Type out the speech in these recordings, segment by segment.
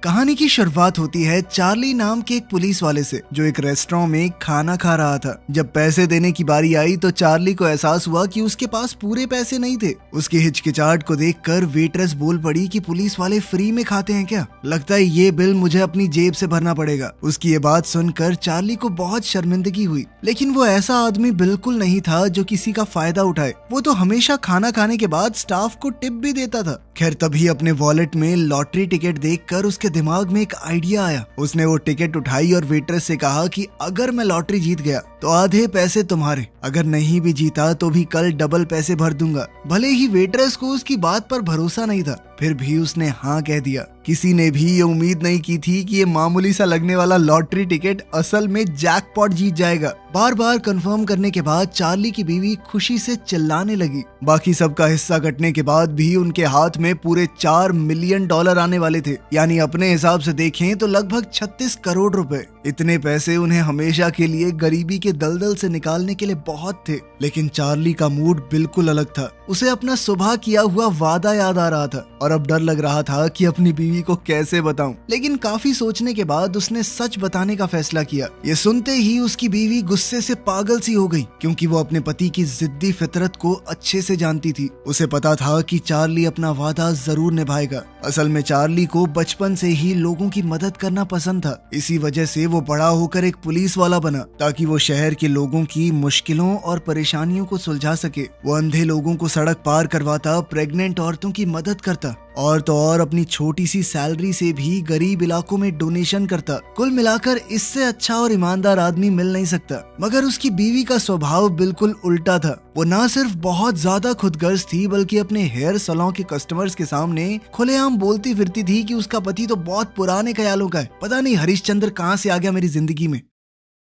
कहानी की शुरुआत होती है चार्ली नाम के एक पुलिस वाले से, जो एक रेस्टोरेंट में खाना खा रहा था। जब पैसे देने की बारी आई तो चार्ली को एहसास हुआ कि उसके पास पूरे पैसे नहीं थे। उसकी हिचकिचाहट को देखकर वेट्रेस बोल पड़ी कि पुलिस वाले फ्री में खाते हैं क्या? लगता है ये बिल मुझे अपनी जेब से भरना पड़ेगा। उसकी ये बात सुनकर चार्ली को बहुत शर्मिंदगी हुई, लेकिन वो ऐसा आदमी बिल्कुल नहीं था जो किसी का फायदा उठाए। वो तो हमेशा खाना खाने के बाद स्टाफ को टिप भी देता था। खैर, तभी अपने वॉलेट में लॉटरी टिकट देखकर उसके दिमाग में एक आइडिया आया। उसने वो टिकट उठाई और वेट्रेस से कहा कि अगर मैं लॉटरी जीत गया तो आधे पैसे तुम्हारे, अगर नहीं भी जीता तो भी कल डबल पैसे भर दूंगा। भले ही वेट्रेस को उसकी बात पर भरोसा नहीं था, फिर भी उसने हाँ कह दिया। किसी ने भी ये उम्मीद नहीं की थी कि ये मामूली सा लगने वाला लॉटरी टिकट असल में जैकपॉट जीत जाएगा। बार बार कंफर्म करने के बाद चार्ली की बीवी खुशी से चिल्लाने लगी। बाकी सबका हिस्सा कटने के बाद भी उनके हाथ में पूरे $4 मिलियन आने वाले थे, यानी अपने हिसाब से देखें तो लगभग 36 करोड़ रुपए। इतने पैसे उन्हें हमेशा के लिए गरीबी के दलदल से निकालने के लिए बहुत थे। लेकिन चार्ली का मूड बिल्कुल अलग था। उसे अपना सुबह किया हुआ वादा याद आ रहा था और अब डर लग रहा था कि अपनी बीवी को कैसे बताऊं। लेकिन काफी सोचने के बाद उसने सच बताने का फैसला किया। ये सुनते ही उसकी बीवी गुस्से से पागल सी हो गई, क्योंकि वो अपने पति की जिद्दी फितरत को अच्छे से जानती थी। उसे पता था कि चार्ली अपना वादा जरूर निभाएगा। असल में चार्ली को बचपन से ही लोगों की मदद करना पसंद था। इसी वजह से वो बड़ा होकर एक पुलिस वाला बना, ताकि वो शहर के लोगों की मुश्किलों और परेशानियों को सुलझा सके। वो अंधे लोगों को सड़क पार करवाता, प्रेग्नेंट औरतों की मदद करता और तो और अपनी छोटी सी सैलरी से भी गरीब इलाकों में डोनेशन करता। कुल मिलाकर इससे अच्छा और ईमानदार आदमी मिल नहीं सकता। मगर उसकी बीवी का स्वभाव बिल्कुल उल्टा था। वो न सिर्फ बहुत ज्यादा खुदगर्ज थी, बल्कि अपने हेयर सैलून के कस्टमर्स के सामने खुलेआम बोलती फिरती थी कि उसका पति तो बहुत पुराने ख्यालों का है। पता नहीं हरिश्चंद्र कहाँ से आ गया मेरी जिंदगी में।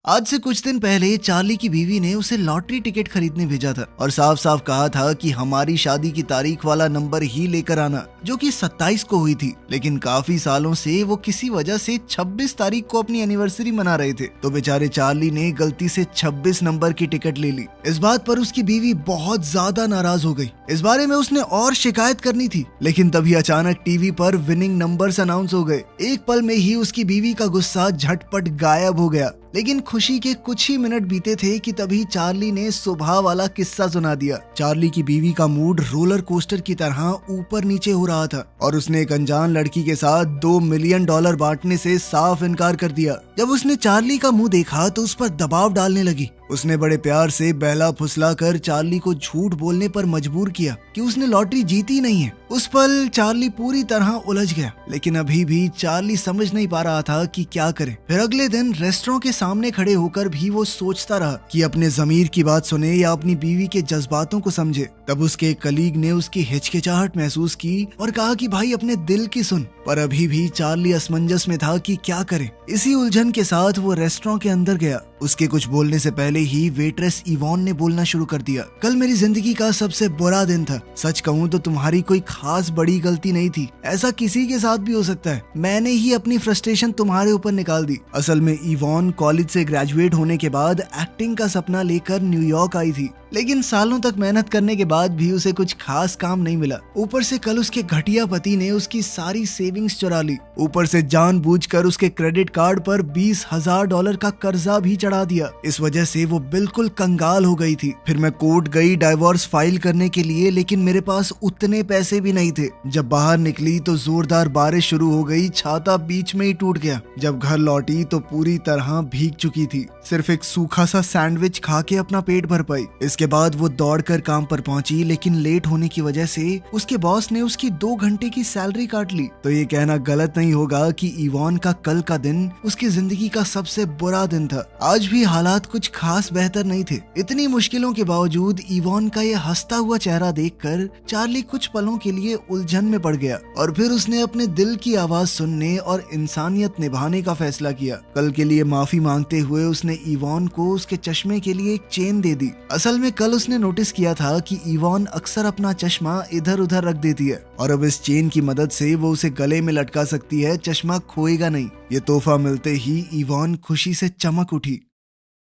आज से कुछ दिन पहले चार्ली की बीवी ने उसे लॉटरी टिकट खरीदने भेजा था और साफ साफ कहा था कि हमारी शादी की तारीख वाला नंबर ही लेकर आना, जो कि 27 को हुई थी। लेकिन काफी सालों से वो किसी वजह से 26 तारीख को अपनी एनिवर्सरी मना रहे थे, तो बेचारे चार्ली ने गलती से 26 नंबर की टिकट ले ली। इस बात पर उसकी बीवी बहुत ज्यादा नाराज हो गई। इस बारे में उसने और शिकायत करनी थी, लेकिन तभी अचानक टीवी पर विनिंग नंबर्स अनाउंस हो गए। एक पल में ही उसकी बीवी का गुस्सा झटपट गायब हो गया। लेकिन खुशी के कुछ ही मिनट बीते थे कि तभी चार्ली ने सुबह वाला किस्सा सुना दिया। चार्ली की बीवी का मूड रोलर कोस्टर की तरह ऊपर नीचे हो रहा था और उसने एक अनजान लड़की के साथ $2 मिलियन बांटने से साफ इनकार कर दिया। जब उसने चार्ली का मुंह देखा तो उस पर दबाव डालने लगी। उसने बड़े प्यार से बहला फुसला कर चार्ली को झूठ बोलने पर मजबूर किया कि उसने लॉटरी जीती नहीं है। उस पल चार्ली पूरी तरह उलझ गया, लेकिन अभी भी चार्ली समझ नहीं पा रहा था कि क्या करे। फिर अगले दिन रेस्टोरेंट के सामने खड़े होकर भी वो सोचता रहा कि अपने जमीर की बात सुने या अपनी बीवी के जज्बातों को समझे। तब उसके एक कलीग ने उसकी हिचकिचाहट महसूस की और कहा कि भाई अपने दिल की सुन। पर अभी भी चार्ली असमंजस में था कि क्या करे। इसी उलझन के साथ वो रेस्टोरेंट के अंदर गया। उसके कुछ बोलने से पहले ही वेट्रेस इवॉन ने बोलना शुरू कर दिया। कल मेरी जिंदगी का सबसे बुरा दिन था। सच कहूँ तो तुम्हारी कोई खास बड़ी गलती नहीं थी। ऐसा किसी के साथ भी हो सकता है। मैंने ही अपनी फ्रस्ट्रेशन तुम्हारे ऊपर निकाल दी। असल में इवॉन कॉलेज से ग्रेजुएट होने के बाद एक्टिंग का सपना लेकर न्यूयॉर्क आई थी, लेकिन सालों तक मेहनत करने के बाद भी उसे कुछ खास काम नहीं मिला। ऊपर से कल उसके घटिया पति ने उसकी सारी सेविंग्स चुरा ली। ऊपर से जानबूझकर उसके क्रेडिट कार्ड पर $20,000 का कर्जा भी चढ़ा दिया। इस वजह से वो बिल्कुल कंगाल हो गई थी। फिर मैं कोर्ट गई डाइवोर्स फाइल करने के लिए, लेकिन मेरे पास उतने पैसे भी नहीं थे। जब बाहर निकली तो जोरदार बारिश शुरू हो गई। छाता बीच में ही टूट गया। जब घर लौटी तो पूरी तरह भीग चुकी थी। सिर्फ एक सूखा सा सैंडविच खा के अपना पेट भर पाई। इसके बाद वो दौड़कर काम पर पहुंची, लेकिन लेट होने की वजह से उसके बॉस ने उसकी 2 घंटे की सैलरी काट ली। तो ये कहना गलत नहीं होगा कि इवॉन का कल का दिन उसकी जिंदगी का सबसे बुरा दिन था। आज भी हालात कुछ खास बेहतर नहीं थे। इतनी मुश्किलों के बावजूद इवॉन का ये हंसता हुआ चेहरा देखकर चार्ली कुछ पलों के लिए उलझन में पड़ गया और फिर उसने अपने दिल की आवाज सुनने और इंसानियत निभाने का फैसला किया। कल के लिए माफी मांगते हुए उसने इवॉन को उसके चश्मे के लिए एक चेन दे दी। असल में कल उसने नोटिस किया था कि इवॉन अक्सर अपना चश्मा इधर उधर रख देती है और अब इस चेन की मदद से वो उसे गले में लटका सकती है। चश्मा खोएगा नहीं। ये तोहफा मिलते ही इवॉन खुशी से चमक उठी।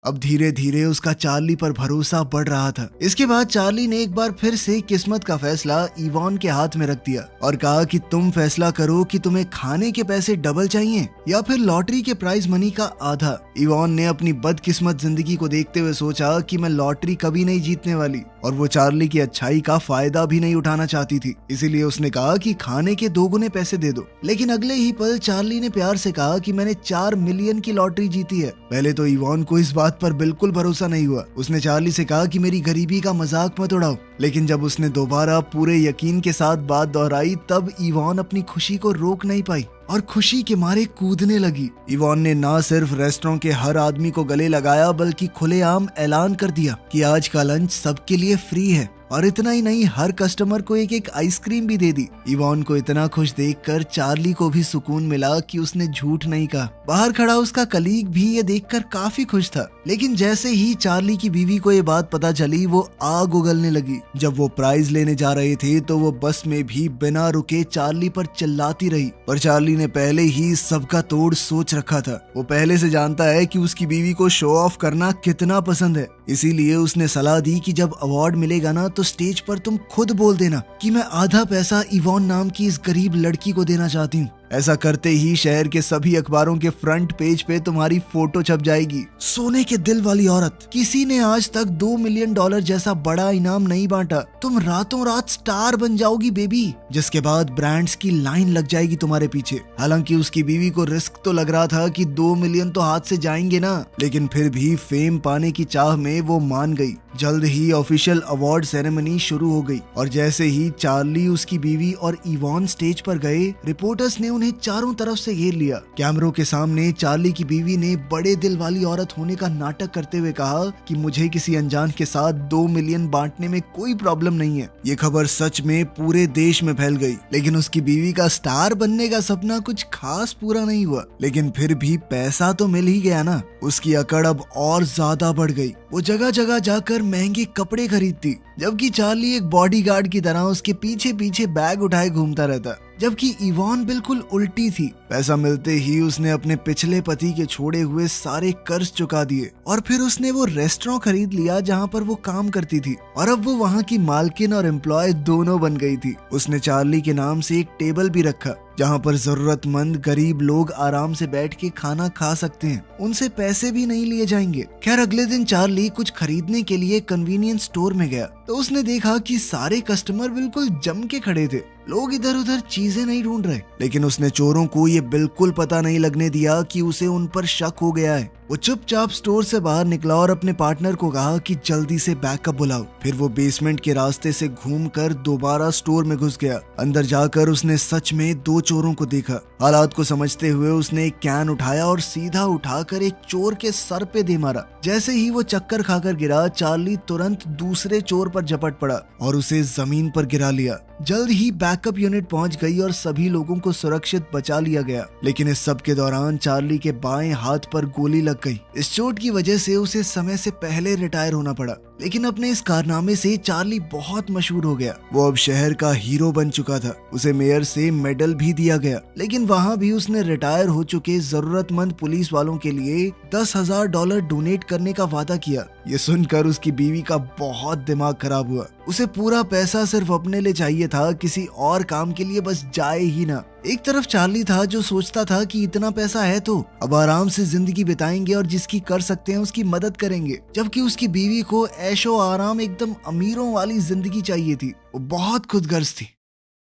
अब धीरे धीरे उसका चार्ली पर भरोसा बढ़ रहा था। इसके बाद चार्ली ने एक बार फिर से किस्मत का फैसला इवान के हाथ में रख दिया और कहा कि तुम फैसला करो कि तुम्हें खाने के पैसे डबल चाहिए या फिर लॉटरी के प्राइज मनी का आधा। इवान ने अपनी बदकिस्मत जिंदगी को देखते हुए सोचा कि मैं लॉटरी कभी नहीं जीतने वाली और वो चार्ली की अच्छाई का फायदा भी नहीं उठाना चाहती थी, इसीलिए उसने कहा कि खाने के 2 गुने पैसे दे दो। लेकिन अगले ही पल चार्ली ने प्यार से कहा कि मैंने 4 मिलियन की लॉटरी जीती है। पहले तो इवान को इस बात पर बिल्कुल भरोसा नहीं हुआ। उसने चार्ली से कहा कि मेरी गरीबी का मजाक मत उड़ाओ। लेकिन जब उसने दोबारा पूरे यकीन के साथ बात दोहराई तब इवान अपनी खुशी को रोक नहीं पाई और खुशी के मारे कूदने लगी। इवान ने ना सिर्फ रेस्टोरेंट के हर आदमी को गले लगाया बल्कि खुलेआम ऐलान कर दिया कि आज का लंच सबके लिए फ्री है। और इतना ही नहीं, हर कस्टमर को एक आइसक्रीम भी दे दी। इवान को इतना खुश देखकर चार्ली को भी सुकून मिला कि उसने झूठ नहीं कहा। बाहर खड़ा उसका कलीग भी ये देखकर काफी खुश था। लेकिन जैसे ही चार्ली की बीवी को ये बात पता चली वो आग उगलने लगी। जब वो प्राइज लेने जा रहे थे तो वो बस में भी बिना रुके चार्ली पर चिल्लाती रही। पर चार्ली ने पहले ही सबका तोड़ सोच रखा था। वो पहले से जानता है कि उसकी बीवी को शो ऑफ करना कितना पसंद है, इसीलिए उसने सलाह दी कि जब अवार्ड मिलेगा ना तो स्टेज पर तुम खुद बोल देना कि मैं आधा पैसा इवान नाम की इस गरीब लड़की को देना चाहती हूँ। ऐसा करते ही शहर के सभी अखबारों के फ्रंट पेज पे तुम्हारी फोटो छप जाएगी। सोने के दिल वाली औरत, किसी ने आज तक $2 मिलियन जैसा बड़ा इनाम नहीं बांटा। तुम रातों रात स्टार बन जाओगी बेबी, जिसके बाद ब्रांड्स की लाइन लग जाएगी तुम्हारे पीछे। हालांकि उसकी बीवी को रिस्क तो लग रहा था कि 2 मिलियन तो हाथ से जाएंगे ना, लेकिन फिर भी फेम पाने की चाह में वो मान गई। जल्द ही ऑफिशियल अवार्ड सेरेमनी शुरू हो गई और जैसे ही चार्ली, उसकी बीवी और इवान स्टेज पर गए, रिपोर्टर्स ने उन्हें चारों तरफ से घेर लिया। कैमरों के सामने चार्ली की बीवी ने बड़े दिल वाली औरत होने का नाटक करते हुए कहा कि मुझे किसी अनजान के साथ 2 मिलियन बांटने में कोई प्रॉब्लम नहीं है। ये खबर सच में पूरे देश में फैल गई। लेकिन उसकी बीवी का स्टार बनने का सपना कुछ खास पूरा नहीं हुआ, लेकिन फिर भी पैसा तो मिल ही गया ना। उसकी अकड़ अब और ज्यादा बढ़ गई। वो जगह जगह जाकर महंगे कपड़े खरीदती, जबकि चार्ली एक बॉडीगार्ड की तरह उसके पीछे पीछे बैग उठाए घूमता रहता। जबकि इवान बिल्कुल उल्टी थी। पैसा मिलते ही उसने अपने पिछले पति के छोड़े हुए सारे कर्ज चुका दिए और फिर उसने वो रेस्टोरेंट खरीद लिया जहाँ पर वो काम करती थी और अब वो वहाँ की मालकिन और एम्प्लॉय दोनों बन गई थी। उसने चार्ली के नाम से एक टेबल भी रखा जहाँ पर जरूरतमंद गरीब लोग आराम से बैठ के खाना खा सकते हैं, उनसे पैसे भी नहीं लिए जाएंगे। खैर अगले दिन चार्ली कुछ खरीदने के लिए कन्वीनियंस स्टोर में गया तो उसने देखा कि सारे कस्टमर बिल्कुल जम के खड़े थे। लोग इधर उधर चीजें नहीं ढूंढ रहे, लेकिन उसने चोरों को ये बिल्कुल पता नहीं लगने दिया कि उसे उन पर शक हो गया है। वो चुपचाप स्टोर से बाहर निकला और अपने पार्टनर को कहा कि जल्दी से बैकअप बुलाओ। फिर वो बेसमेंट के रास्ते से घूमकर दोबारा स्टोर में घुस गया। अंदर जाकर उसने सच में 2 चोरों को देखा। हालात को समझते हुए उसने एक कैन उठाया और सीधा उठाकर एक चोर के सर पे दे मारा। जैसे ही वो चक्कर खाकर गिरा, चार्ली तुरंत दूसरे चोर पर झपट पड़ा और उसे जमीन पर गिरा लिया। जल्द ही बैकअप यूनिट पहुंच गई और सभी लोगों को सुरक्षित बचा लिया गया। लेकिन इस सब के दौरान चार्ली के बाएं हाथ पर गोली लग गई। इस चोट की वजह से उसे समय से पहले रिटायर होना पड़ा। लेकिन अपने इस कारनामे से चार्ली बहुत मशहूर हो गया। वो अब शहर का हीरो बन चुका था। उसे मेयर से मेडल भी दिया गया। लेकिन वहाँ भी उसने रिटायर हो चुके जरूरतमंद पुलिस वालों के लिए $10,000 डोनेट करने का वादा किया। ये सुनकर उसकी बीवी का बहुत दिमाग खराब हुआ। उसे पूरा पैसा सिर्फ अपने लिए चाहिए था, किसी और काम के लिए बस जाए ही ना। एक तरफ चार्ली था जो सोचता था कि इतना पैसा है तो अब आराम से जिंदगी बिताएंगे और जिसकी कर सकते हैं उसकी मदद करेंगे, जबकि उसकी बीवी को ऐशो आराम एकदम अमीरों वाली जिंदगी चाहिए थी। वो बहुत खुदगर्ज थी।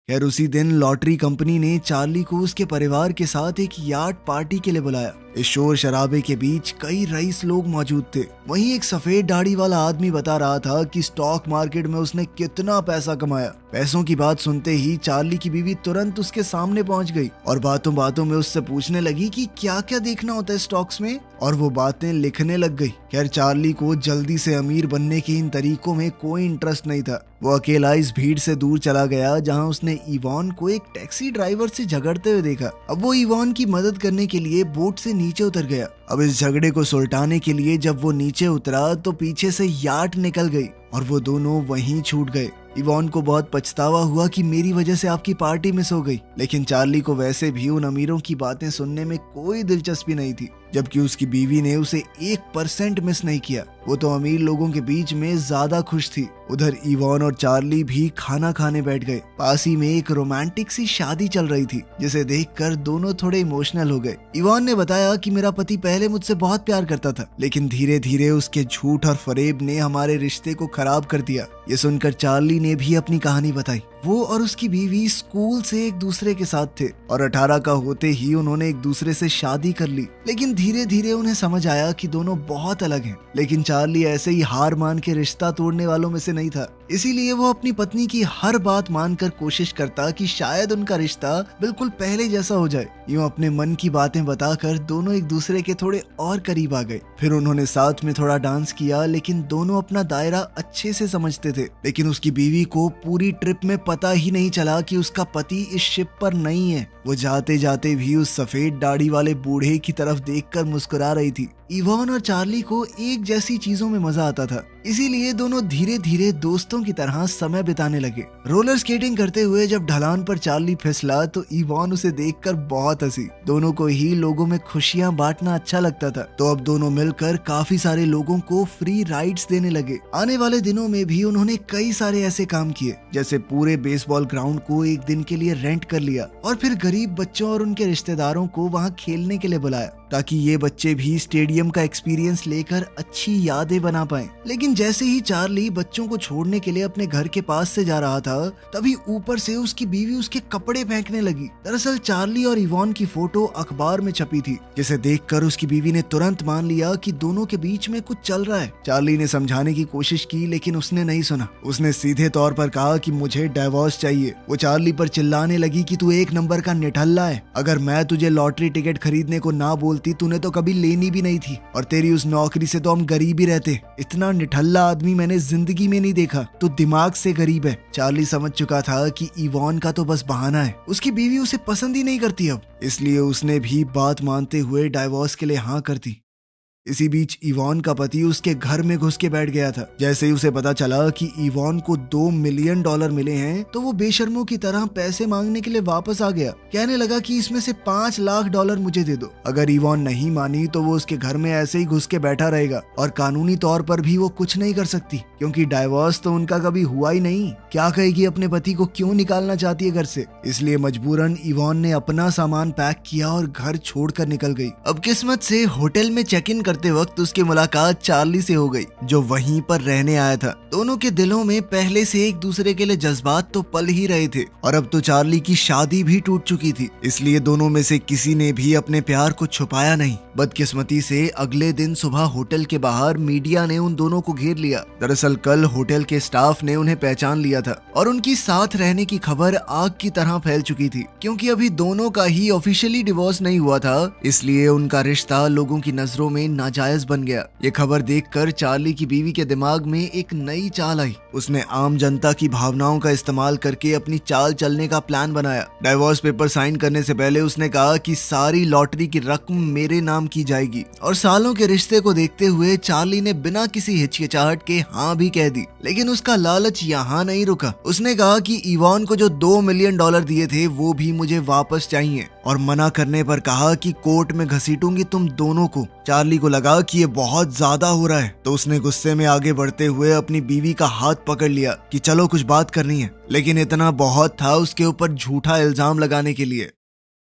खैर उसी दिन लॉटरी कंपनी ने चार्ली को उसके परिवार के साथ एक याट पार्टी के लिए बुलाया। इस शोर शराबे के बीच कई रईस लोग मौजूद थे। वहीं एक सफेद दाढ़ी वाला आदमी बता रहा था कि स्टॉक मार्केट में उसने कितना पैसा कमाया। पैसों की बात सुनते ही चार्ली की बीवी तुरंत उसके सामने पहुंच गई और बातों बातों में उससे पूछने लगी कि क्या क्या देखना होता है स्टॉक्स में, और वो बातें लिखने लग गई। खैर चार्ली को जल्दी से अमीर बनने के इन तरीकों में कोई इंटरेस्ट नहीं था। वो अकेला इस भीड़ से दूर चला गया जहां उसने इवान को एक टैक्सी ड्राइवर से झगड़ते हुए देखा। अब वो इवान की मदद करने के लिए बोट से नीचे उतर गया। अब इस झगड़े को सुलटाने के लिए जब वो नीचे उतरा तो पीछे से याट निकल गई और वो दोनों वहीं छूट गए। इवान को बहुत पछतावा हुआ कि मेरी वजह से आपकी पार्टी मिस हो गई, लेकिन चार्ली को वैसे भी उन अमीरों की बातें सुनने में कोई दिलचस्पी नहीं थी। जबकि उसकी बीवी ने उसे 1% मिस नहीं किया। वो तो अमीर लोगों के बीच में ज्यादा खुश थी। उधर इवान और चार्ली भी खाना खाने बैठ गए। पास ही में एक रोमांटिक सी शादी चल रही थी, जिसे देखकर दोनों थोड़े इमोशनल हो गए। इवान ने बताया कि मेरा पति पहले मुझसे बहुत प्यार करता था, लेकिन धीरे धीरे उसके झूठ और फरेब ने हमारे रिश्ते को खराब कर दिया। ये सुनकर चार्ली ने भी अपनी कहानी बताई। वो और उसकी बीवी स्कूल से एक दूसरे के साथ थे और 18 का होते ही उन्होंने एक दूसरे से शादी कर ली। लेकिन धीरे धीरे उन्हें समझ आया कि दोनों बहुत अलग हैं। लेकिन चार्ली ऐसे ही हार मान के रिश्ता तोड़ने वालों में से नहीं था, इसीलिए वो अपनी पत्नी की हर बात मानकर कोशिश करता कि शायद उनका रिश्ता बिल्कुल पहले जैसा हो जाए। यूं अपने मन की बातें बताकर दोनों एक दूसरे के थोड़े और करीब आ गए। फिर उन्होंने साथ में थोड़ा डांस किया, लेकिन दोनों अपना दायरा अच्छे से समझते थे। लेकिन उसकी बीवी को पूरी ट्रिप में पता ही नहीं चला कि उसका पति इस शिप पर नहीं है। वो जाते जाते भी उस सफेद दाढ़ी वाले बूढ़े की तरफ देखकर मुस्कुरा रही थी। इवान और चार्ली को एक जैसी चीजों में मजा आता था, इसीलिए दोनों धीरे धीरे दोस्तों की तरह समय बिताने लगे। रोलर स्केटिंग करते हुए जब ढलान पर चार्ली फिसला तो इवान उसे देखकर बहुत हंसी। दोनों को ही लोगों में खुशियां बांटना अच्छा लगता था, तो अब दोनों मिलकर काफी सारे लोगों को फ्री राइड्स देने लगे। आने वाले दिनों में भी उन्होंने कई सारे ऐसे काम किए, जैसे पूरे बेसबॉल ग्राउंड को एक दिन के लिए रेंट कर लिया और फिर गरीब बच्चों और उनके रिश्तेदारों को वहां खेलने के लिए बुलाया, ताकि ये बच्चे भी स्टेडियम का एक्सपीरियंस लेकर अच्छी यादें बना पाएं। लेकिन जैसे ही चार्ली बच्चों को छोड़ने के लिए अपने घर के पास से जा रहा था, तभी ऊपर से उसकी बीवी उसके कपड़े फेंकने लगी। दरअसल चार्ली और इवान की फोटो अखबार में छपी थी, जिसे देखकर उसकी बीवी ने तुरंत मान लिया कि दोनों के बीच में कुछ चल रहा है। चार्ली ने समझाने की कोशिश की, लेकिन उसने नहीं सुना। उसने सीधे तौर पर कहा कि मुझे डिवोर्स चाहिए। वो चार्ली पर चिल्लाने लगी कि तू एक नंबर का निठल्ला है। अगर मैं तुझे लॉटरी टिकट खरीदने को ना बोलती, तूने तो कभी लेनी भी नहीं थी, और तेरी उस नौकरी से तो हम गरीब ही रहते। इतना निठल्ला आदमी मैंने जिंदगी में नहीं देखा। तू दिमाग से गरीब है। चार्ली समझ चुका था कि इवान का तो बस बहाना है, उसकी बीवी उसे पसंद ही नहीं करती अब, इसलिए उसने भी बात मानते हुए डाइवोर्स के लिए हाँ कर दी। इसी बीच इवान का पति उसके घर में घुस के बैठ गया था। जैसे ही उसे पता चला कि इवान को $2 मिलियन मिले हैं, तो वो बेशर्मों की तरह पैसे मांगने के लिए वापस आ गया। कहने लगा कि इसमें से $5 लाख मुझे दे दो। अगर इवान नहीं मानी तो वो उसके घर में ऐसे ही घुस के बैठा रहेगा और कानूनी तौर पर भी वो कुछ नहीं कर सकती, क्योंकि डाइवोर्स तो उनका कभी हुआ ही नहीं। क्या कहेगी अपने पति को क्यों निकालना चाहती है घर से? इसलिए मजबूरन इवान ने अपना सामान पैक किया और घर छोड़कर निकल गई। अब किस्मत से होटल में चेक इन करते वक्त उसकी मुलाकात चार्ली से हो गई, जो वहीं पर रहने आया था। दोनों के दिलों में पहले से एक दूसरे के लिए जज्बात तो पल ही रहे थे, और अब तो चार्ली की शादी भी टूट चुकी थी। इसलिए दोनों में से किसी ने भी अपने प्यार को छुपाया नहीं। बदकिस्मती से अगले दिन सुबह होटल के बाहर मीडिया ने उन दोनों को घेर लिया। दरअसल कल होटल के स्टाफ ने उन्हें पहचान लिया था और उनकी साथ रहने की खबर आग की तरह फैल चुकी थी। क्योंकि अभी दोनों का ही ऑफिशियली डिवोर्स नहीं हुआ था, इसलिए उनका रिश्ता लोगों की नजरों में नाजायज बन गया। ये खबर देखकर चार्ली की बीवी के दिमाग में एक नई चाल आई। उसने आम जनता की भावनाओं का इस्तेमाल करके अपनी चाल चलने का प्लान बनाया। डाइवोर्स पेपर साइन करने से पहले उसने कहा कि सारी लॉटरी की रकम मेरे नाम की जाएगी, और सालों के रिश्ते को देखते हुए चार्ली ने बिना किसी हिचकिचाहट के हाँ भी कह दी। लेकिन उसका लालच यहाँ नहीं रुका। उसने कहा कि इवान को जो $2 मिलियन दिए थे वो भी मुझे वापस चाहिए, और मना करने पर कहा कि कोर्ट में घसीटूंगी तुम दोनों को। चार्ली को लगा कि ये बहुत ज्यादा हो रहा है, तो उसने गुस्से में आगे बढ़ते हुए अपनी बीवी का हाथ पकड़ लिया कि चलो कुछ बात करनी है। लेकिन इतना बहुत था उसके ऊपर झूठा इल्जाम लगाने के लिए।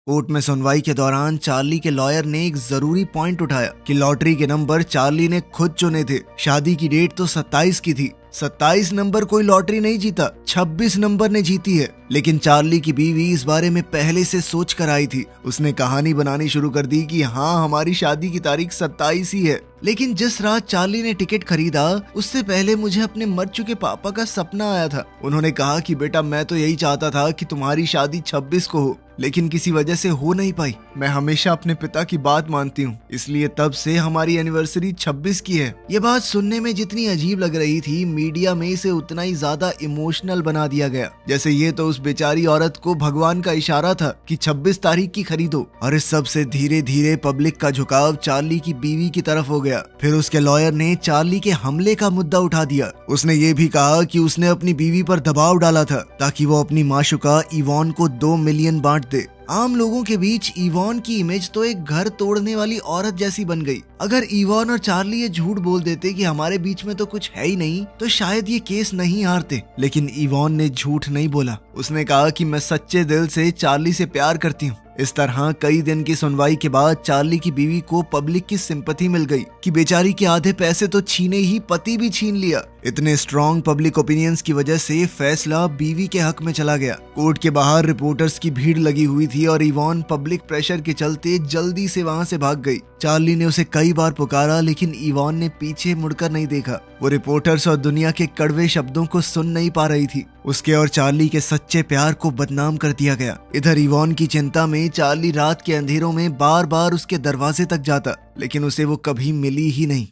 कोर्ट में सुनवाई के दौरान चार्ली के लॉयर ने एक जरूरी पॉइंट उठाया कि लॉटरी के नंबर चार्ली ने खुद चुने थे। शादी की डेट तो 27 की थी। 27 नंबर कोई लॉटरी नहीं जीता, 26 नंबर ने जीती है। लेकिन चार्ली की बीवी इस बारे में पहले से सोच कर आई थी। उसने कहानी बनानी शुरू कर दी कि हाँ, हमारी शादी की तारीख 27 ही है। लेकिन जिस रात चार्ली ने टिकट खरीदा, उससे पहले मुझे अपने मर चुके पापा का सपना आया था। उन्होंने कहा कि बेटा, मैं तो यही चाहता था कि तुम्हारी शादी 26 को हो, लेकिन किसी वजह से हो नहीं पाई। मैं हमेशा अपने पिता की बात मानती हूँ, इसलिए तब से हमारी एनिवर्सरी 26 की है। ये बात सुनने में जितनी अजीब लग रही थी, मीडिया में इसे उतना ही ज्यादा इमोशनल बना दिया गया, जैसे ये तो उस बेचारी औरत को भगवान का इशारा था कि 26 तारीख की खरीदो। और इस सब से धीरे धीरे पब्लिक का झुकाव चार्ली की बीवी की तरफ हो गया। फिर उसके लॉयर ने चार्ली के हमले का मुद्दा उठा दिया। उसने ये भी कहा कि उसने अपनी बीवी पर दबाव डाला था ताकि वो अपनी माशुका इवान को $2 मिलियन बांट दे। आम लोगों के बीच इवॉन की इमेज तो एक घर तोड़ने वाली औरत जैसी बन गई। अगर इवॉन और चार्ली ये झूठ बोल देते कि हमारे बीच में तो कुछ है ही नहीं, तो शायद ये केस नहीं हारते। लेकिन इवॉन ने झूठ नहीं बोला। उसने कहा कि मैं सच्चे दिल से चार्ली से प्यार करती हूँ। इस तरह कई दिन की सुनवाई के बाद चार्ली की बीवी को पब्लिक की सिंपैथी मिल गई कि बेचारी के आधे पैसे तो छीने ही पति भी छीन लिया। इतने स्ट्रॉन्ग पब्लिक ओपिनियंस की वजह से फैसला बीवी के हक में चला गया। कोर्ट के बाहर रिपोर्टर्स की भीड़ लगी हुई थी और इवॉन पब्लिक प्रेशर के चलते जल्दी से वहां से भाग गई। चार्ली ने उसे कई बार पुकारा, लेकिन इवॉन ने पीछे मुड़कर नहीं देखा। वो रिपोर्टर्स और दुनिया के कड़वे शब्दों को सुन नहीं पा रही थी। उसके और चार्ली के सच्चे प्यार को बदनाम कर दिया गया। इधर इवॉन की चिंता में चार्ली रात के अंधेरों में बार बार उसके दरवाजे तक जाता, लेकिन उसे वो कभी मिली ही नहीं।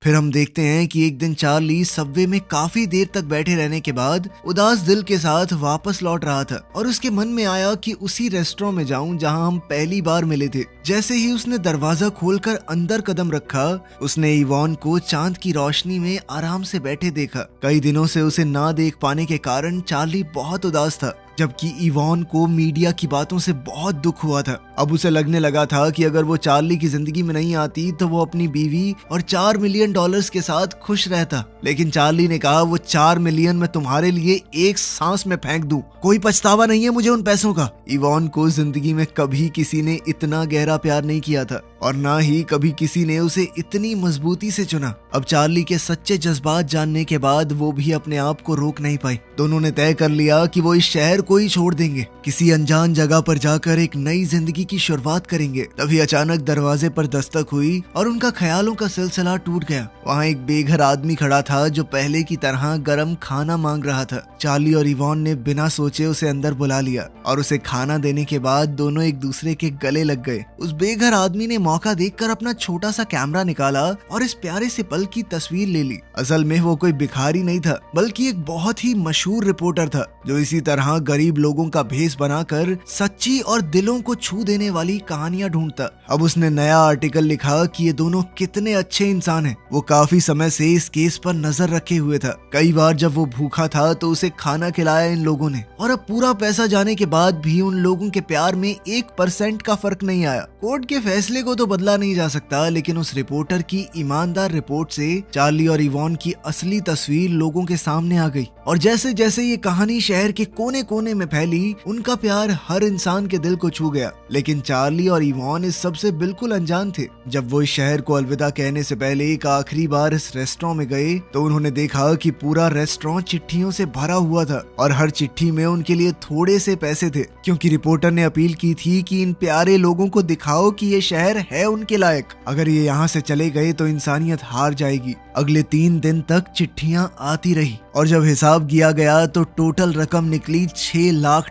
फिर हम देखते हैं कि एक दिन चार्ली सबवे में काफी देर तक बैठे रहने के बाद उदास दिल के साथ वापस लौट रहा था और उसके मन में आया कि उसी रेस्टोरेंट में जाऊं जहां हम पहली बार मिले थे। जैसे ही उसने दरवाजा खोलकर अंदर कदम रखा, उसने इवॉन को चांद की रोशनी में आराम से बैठे देखा। कई दिनों से उसे ना देख पाने के कारण चार्ली बहुत उदास था, जबकि इवॉन को मीडिया की बातों से बहुत दुख हुआ था। अब उसे लगने लगा था कि अगर वो चार्ली की जिंदगी में नहीं आती तो वो अपनी बीवी और $4 मिलियन के साथ खुश रहता। लेकिन चार्ली ने कहा, वो 4 मिलियन मैं तुम्हारे लिए एक सांस में फेंक दूं, कोई पछतावा नहीं है मुझे उन पैसों का। इवॉन को जिंदगी में कभी किसी ने इतना गहरा प्यार नहीं किया था और ना ही कभी किसी ने उसे इतनी मजबूती से चुना। अब चार्ली के सच्चे जज्बात जानने के बाद वो भी अपने आप को रोक नहीं पाई। दोनों ने तय कर लिया कि वो इस शहर को ही छोड़ देंगे, किसी अनजान जगह पर जाकर एक नई जिंदगी की शुरुआत करेंगे। तभी अचानक दरवाजे पर दस्तक हुई और उनका ख्यालों का सिलसिला टूट गया। वहाँ एक बेघर आदमी खड़ा था जो पहले की तरह गरम खाना मांग रहा था। चार्ली और इवॉन ने बिना सोचे उसे अंदर बुला लिया और उसे खाना देने के बाद दोनों एक दूसरे के गले लग गए। उस बेघर आदमी ने मौका देखकर अपना छोटा सा कैमरा निकाला और इस प्यारे से पल की तस्वीर ले ली। असल में वो कोई भिखारी नहीं था, बल्कि एक बहुत ही मशहूर रिपोर्टर था जो इसी तरह गरीब लोगों का भेष बनाकर सच्ची और दिलों को छू देने वाली कहानियां ढूंढता। अब उसने नया आर्टिकल लिखा कि ये दोनों कितने अच्छे इंसान हैं। वो काफी समय से इस केस पर नजर रखे हुए था। कई बार जब वो भूखा था तो उसे खाना खिलाया इन लोगों ने, और अब पूरा पैसा जाने के बाद भी उन लोगों के प्यार में 1% का फर्क नहीं आया। कोर्ट के फैसले को तो बदला नहीं जा सकता, लेकिन उस रिपोर्टर की ईमानदार रिपोर्ट से चार्ली और इवॉन की असली तस्वीर लोगों के सामने आ गई। और जैसे जैसे ये कहानी शहर के कोने कोने में फैली, उनका प्यार हर इंसान के दिल को छू गया। लेकिन चार्ली और इवॉन इस सबसे बिल्कुल अनजान थे। जब वो इस शहर को अलविदा कहने से पहले एक आखिरी बार इस रेस्टोरेंट में गए तो उन्होंने देखा कि पूरा रेस्टोरेंट चिट्ठियों से भरा हुआ था और हर चिट्ठी में उनके लिए थोड़े से पैसे थे, क्योंकि रिपोर्टर ने अपील की थी कि इन प्यारे लोगों को दिखाओ कि ये शहर है उनके लायक। अगर ये यहाँ से चले गए तो इंसानियत हार जाएगी। अगले 3 दिन तक चिट्ठियां आती रही और जब हिसाब किया गया तो टोटल रकम निकली $6 लाख,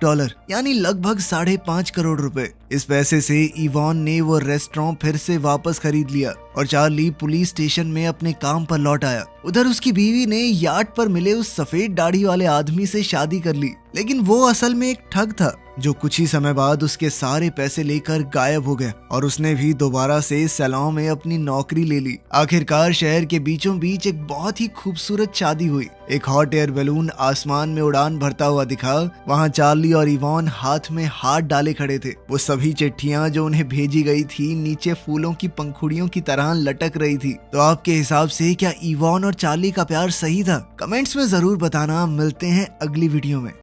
यानी लगभग 5.5 करोड़ रुपए। इस पैसे से इवॉन ने वो रेस्टोरेंट फिर से वापस खरीद लिया और चार्ली पुलिस स्टेशन में अपने काम पर लौट आया। उधर उसकी बीवी ने यार्ड पर मिले उस सफेद दाढ़ी वाले आदमी से शादी कर ली, लेकिन वो असल में एक ठग था जो कुछ ही समय बाद उसके सारे पैसे लेकर गायब हो गया और उसने भी दोबारा से सैलून में अपनी नौकरी ले ली। आखिरकार शहर के बीचों बीच एक बहुत ही खूबसूरत शादी हुई। एक हॉट एयर बैलून आसमान में उड़ान भरता हुआ दिखा। वहाँ चार्ली और इवॉन हाथ में हाथ डाले खड़े थे। वो सभी चिट्ठियां जो उन्हें भेजी गई थी नीचे फूलों की पंखुड़ियों की तरह लटक रही थी। तो आपके हिसाब से क्या इवॉन और चार्ली का प्यार सही था? कमेंट्स में जरूर बताना। मिलते हैं अगली वीडियो में।